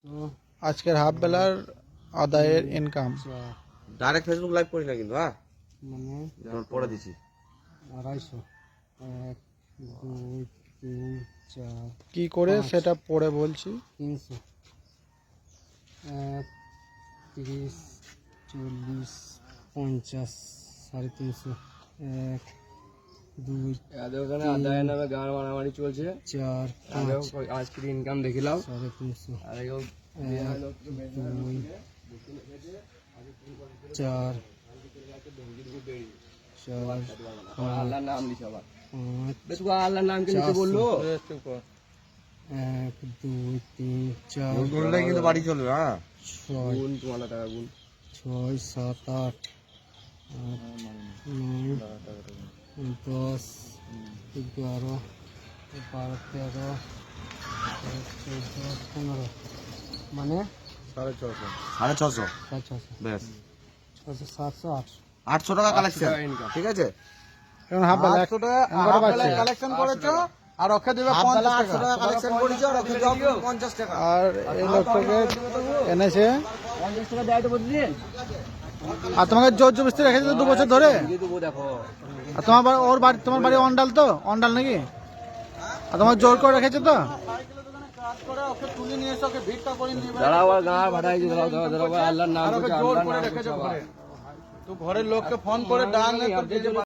তো আজকের হাফ বেলার আদায়ের ইনকাম। ডাইরেক্ট ফেসবুক লাইভ করি না কিন্তু, হ্যাঁ মানে পড়ে দিছি 250, 1 2 3 4 কি করে 5, সেটা পড়ে বলছি। 300, 1 30 40 50 350, 1 2 ওখানে আদায়ের নামে গান মারামারি চলছে। 4 5 আজকের ইনকাম দেখিলাম 350, আর এও 2 4 আল্লাহর নাম দিছে আবার 5 বেশ আল্লাহর নাম কে নিতে বললো 1 2 3 4 বললে কিন্তু বাড়ি চলবে, হ্যাঁ 6 গুণ তোমার টাকা গুণ 6 7 8 9 10 11 12 13 14 15 মানে 650 600 ব্যাস 600 700 800 800 টাকা কালেকশন, ঠিক আছে। এখন হাফ বেলা 800 টাকা এখন কটা বাজছে? কালেকশন করেছো আর ওকে দেবে 50 টাকা কালেকশন করেছো আর ওকে দেবে 50 টাকা। আর এই লোকটাকে এনেছে 50 টাকা দেয় তো প্রতিদিন আর তোমাকে জোর জবরদস্তি রেখেছে তো 2 বছর ধরে। দিয়ে দেবো দেখো আর তোমার বাড়ি ওর বাড়ি তোমার বাড়ি অন্ডাল তো অন্ডাল নাকি? আর তোমার জোর করে রেখেছে তো। দাঁড়াও আর গাঁ ভাড়াই দাঁড়াও দাঁড়াও আল্লাহর নাম করছে আল্লাহর নাম করছে তো ঘরের লোককে ফোন করে ডাক